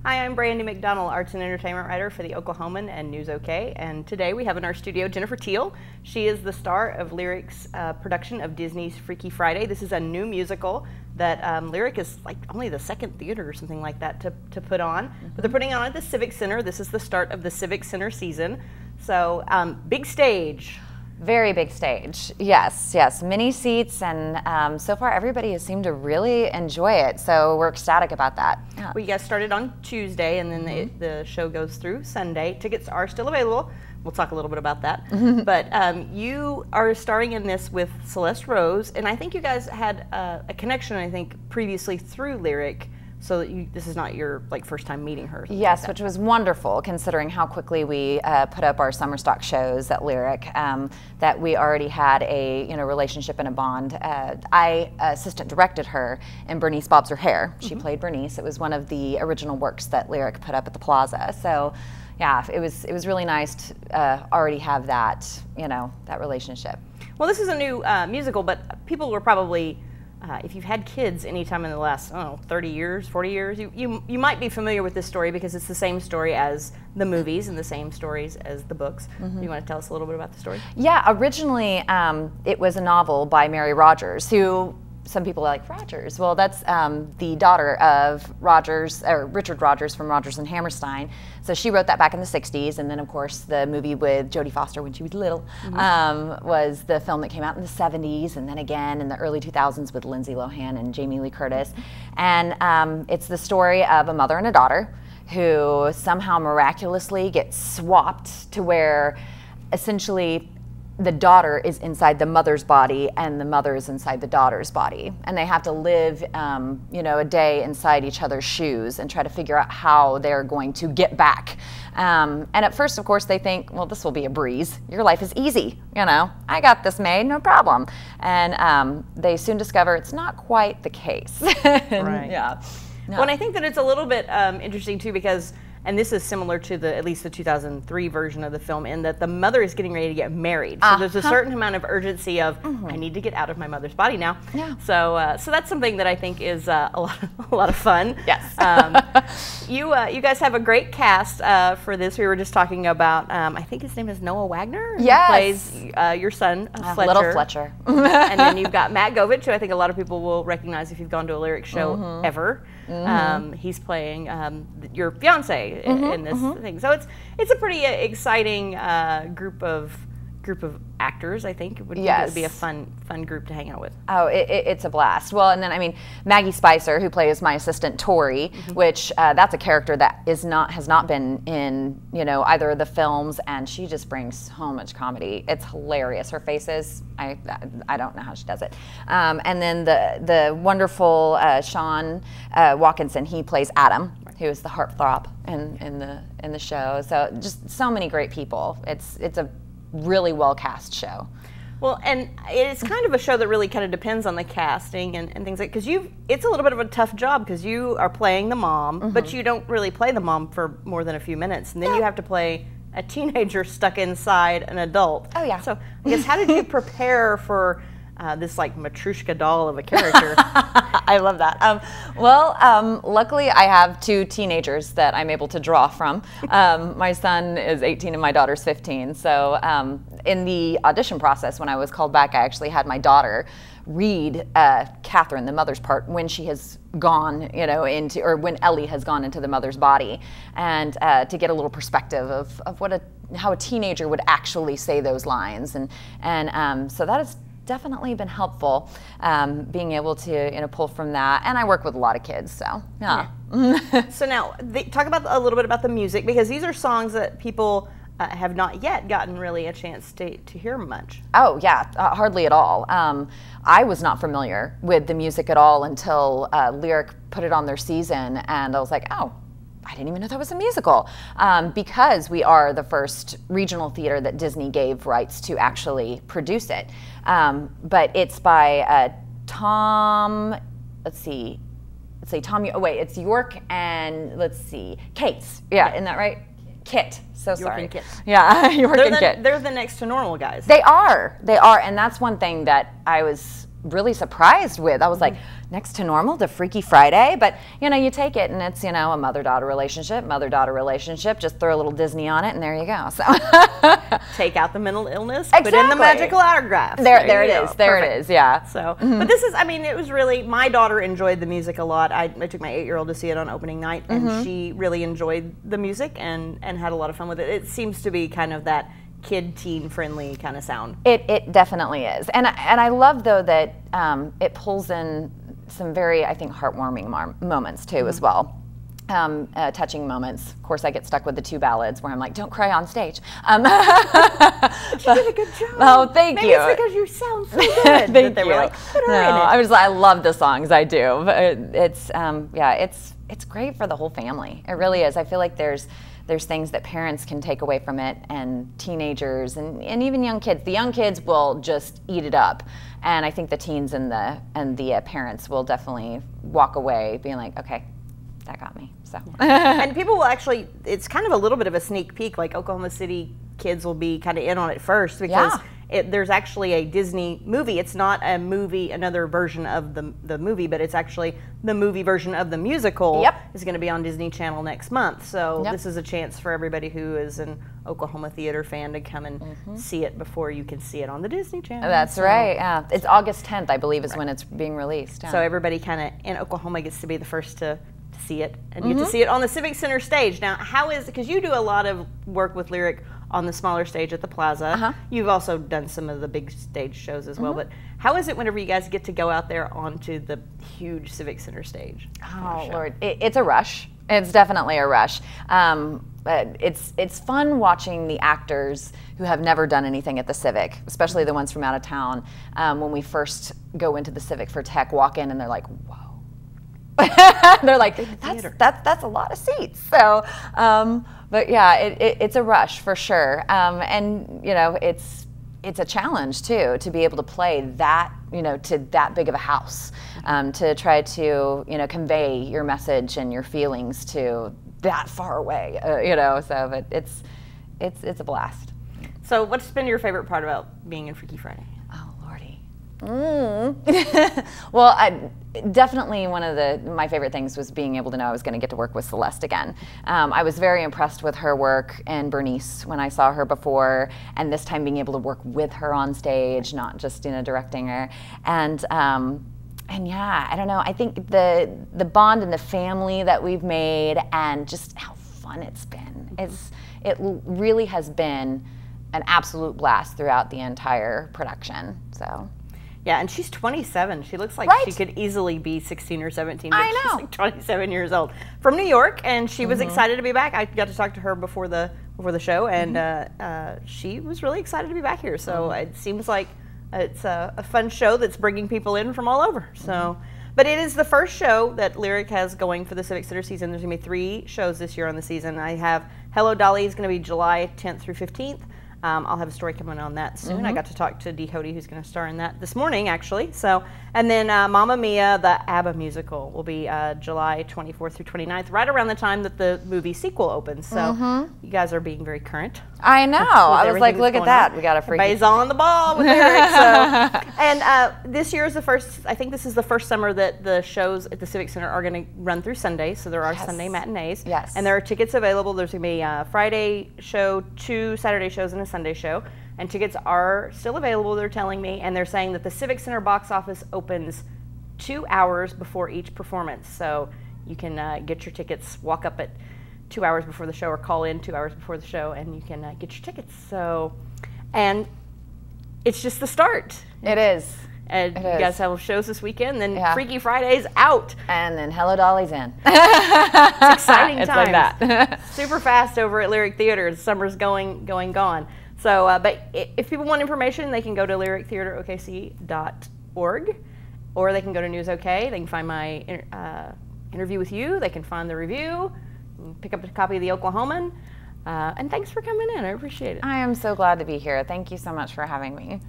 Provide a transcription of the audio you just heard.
Hi, I'm Brandy McDonald, Arts and Entertainment Writer for the Oklahoman and News OK. And today we have in our studio Jennifer Teel. She is the star of Lyric's production of Disney's Freaky Friday. This is a new musical that Lyric is like only the second theater or something like that to put on. But they're putting it on at the Civic Center. This is the start of the Civic Center season. So big stage. Very big stage, yes, many seats, and so far everybody has seemed to really enjoy it, so we're ecstatic about that. Yeah. We got started on Tuesday, and then the show goes through Sunday. Tickets are still available. We'll talk a little bit about that. But you are starring in this with Celeste Rose, and I think you guys had a connection, I think, previously through Lyric. So that this is not your first time meeting her. Yes, which was wonderful considering how quickly we put up our summer stock shows at Lyric. That we already had a relationship and a bond. I assistant directed her in Bernice Bobs Her Hair. She played Bernice. It was one of the original works that Lyric put up at the Plaza. So yeah, it was really nice to already have that that relationship. Well, this is a new musical, but people were probably. If you've had kids anytime in the last, 30 years, 40 years, you might be familiar with this story because it's the same story as the movies and the same stories as the books. You want to tell us a little bit about the story? Yeah, originally it was a novel by Mary Rogers, who some people are like, Rogers? Well, that's the daughter of Richard Rogers from Rodgers and Hammerstein. So she wrote that back in the 60s, and then of course the movie with Jodie Foster when she was little was the film that came out in the 70s, and then again in the early 2000s with Lindsay Lohan and Jamie Lee Curtis. And it's the story of a mother and a daughter who somehow miraculously get swapped to where essentially the daughter is inside the mother's body and the mother is inside the daughter's body. And they have to live, a day inside each other's shoes and try to figure out how they're going to get back. And at first, of course, they think, well, this will be a breeze. Your life is easy. I got this made, no problem. And they soon discover it's not quite the case. Right. Yeah. No. Well, and I think that it's a little bit interesting, too, because and this is similar to at least the 2003 version of the film, in that the mother is getting ready to get married. So there's a certain amount of urgency of, I need to get out of my mother's body now. Yeah. So that's something that I think is a lot of fun. Yes. You guys have a great cast for this. We were just talking about, I think his name is Noah Wagner. Yes. Who plays your son, Fletcher. Little Fletcher. And then you've got Matt Govich, who I think a lot of people will recognize if you've gone to a Lyric show ever. He's playing your fiance in this thing, so it's a pretty exciting group of actors. I think it would be a fun group to hang out with. Oh, it's a blast. Well, and then Maggie Spicer, who plays my assistant Tori, which that's a character that has not been in either of the films, and she just brings so much comedy. It's hilarious. Her face is I don't know how she does it. And then the wonderful Sean Watkinson, he plays Adam, who is the heartthrob in the show. So just so many great people. It's a really well cast show. Well, and it's kind of a show that really kind of depends on the casting and things like, because it's a little bit of a tough job because you are playing the mom, but you don't really play the mom for more than a few minutes, and then you have to play a teenager stuck inside an adult. Oh yeah. So I guess how did you prepare for this Matryoshka doll of a character? I love that. Luckily I have two teenagers that I'm able to draw from. My son is 18 and my daughter's 15. So in the audition process, when I was called back, I actually had my daughter read Catherine, the mother's part, when she has gone, or when Ellie has gone into the mother's body, and to get a little perspective of how a teenager would actually say those lines, and so that has definitely been helpful, being able to pull from that. And I work with a lot of kids, so yeah. So now talk about a little bit about the music, because these are songs that people have not yet gotten really a chance to hear much. Oh yeah, hardly at all. I was not familiar with the music at all until Lyric put it on their season, and I was like, oh, I didn't even know that was a musical, because we are the first regional theater that Disney gave rights to actually produce it. But it's by Tom, it's York and Cates. Yeah, isn't that right? Kit. So sorry. York and Kit. Yeah, York and Kit. They're the next to normal guys. They are, and that's one thing that I was really surprised with. I was like, next to normal to Freaky Friday, but you take it and it's a mother-daughter relationship, just throw a little Disney on it and there you go. So take out the mental illness, exactly. Put in the magical autograph. There it is, yeah. So, but this is, I mean, it was really, my daughter enjoyed the music a lot. I took my 8-year-old to see it on opening night, and she really enjoyed the music and had a lot of fun with it. It seems to be kind of that kid teen friendly kind of sound. It definitely is, and I love though that it pulls in some very, I think, heartwarming moments too as well. Touching moments. Of course, I get stuck with the 2 ballads where I'm like, don't cry on stage. You did a good job. Oh, thank you. Maybe it's because you sound so good. Thank they you. were like, put her in it. I love the songs. I do. But it's great for the whole family. It really is. I feel like there's things that parents can take away from it, and teenagers and even young kids. The young kids will just eat it up, and I think the teens and the parents will definitely walk away being like, okay, that got me. So and people will actually, it's kind of a little bit of a sneak peek, like Oklahoma City kids will be kind of in on it first, because there's actually a Disney movie. It's not a movie, another version of the movie, but it's actually the movie version of the musical. Is going to be on Disney Channel next month. So this is a chance for everybody who is an Oklahoma theater fan to come and see it before you can see it on the Disney Channel. That's right. Yeah, it's August 10th, I believe, is when it's being released. So everybody kind of in Oklahoma gets to be the first to see it, and you get to see it on the Civic Center stage. Now, how is, because you do a lot of work with Lyric on the smaller stage at the Plaza. You've also done some of the big stage shows as well, but how is it whenever you guys get to go out there onto the huge Civic Center stage? Oh, Lord. It's a rush. It's definitely a rush. But it's fun watching the actors who have never done anything at the Civic, especially the ones from out of town. When we first go into the Civic for tech, walk in and they're like, whoa. They're like, that's a lot of seats. So, but yeah, it's a rush for sure. And it's a challenge too, to be able to play that, to that big of a house, to try to, convey your message and your feelings to that far away, so, but it's a blast. So what's been your favorite part about being in Freaky Friday? Oh, Lordy. Well, definitely one of my favorite things was being able to know I was going to get to work with Celeste again. I was very impressed with her work and Bernice when I saw her before, and this time being able to work with her on stage, not just directing her. And yeah, I don't know. I think the bond and the family that we've made, and just how fun it's been. It really has been an absolute blast throughout the entire production. So. Yeah, and she's 27. She looks like she could easily be 16 or 17, but I know. she's like 27 years old. From New York, and she was excited to be back. I got to talk to her before the show, and she was really excited to be back here. So it seems like it's a fun show that's bringing people in from all over. So, but it is the first show that Lyric has going for the Civic Center season. There's going to be 3 shows this year on the season. I have Hello Dolly is going to be July 10th through 15th. I'll have a story coming on that soon. I got to talk to Dee Hody, who's going to star in that this morning, actually. So, and then Mamma Mia, the ABBA musical, will be July 24th through 29th, right around the time that the movie sequel opens. So, you guys are being very current. I know. I was like, look at that. We got a freaky. Everybody's on the ball with Eric. So, and this year is the first. I think this is the first summer that the shows at the Civic Center are going to run through Sunday. So there are Sunday matinees. Yes. And there are tickets available. There's going to be a Friday show, 2 Saturday shows, and a Sunday show. And tickets are still available, they're telling me. And they're saying that the Civic Center box office opens 2 hours before each performance. So you can get your tickets, walk up at 2 hours before the show, or call in 2 hours before the show, and you can get your tickets. So, and it's just the start. It is. And you guys have shows this weekend, then Freaky Friday's out. And then Hello Dolly's in. It's exciting times. It's like that. Super fast over at Lyric Theater. Summer's gone. So, but if people want information, they can go to lyrictheaterokc.org, or they can go to News OK. They can find my interview with you. They can find the review, pick up a copy of the Oklahoman. And thanks for coming in. I appreciate it. I am so glad to be here. Thank you so much for having me.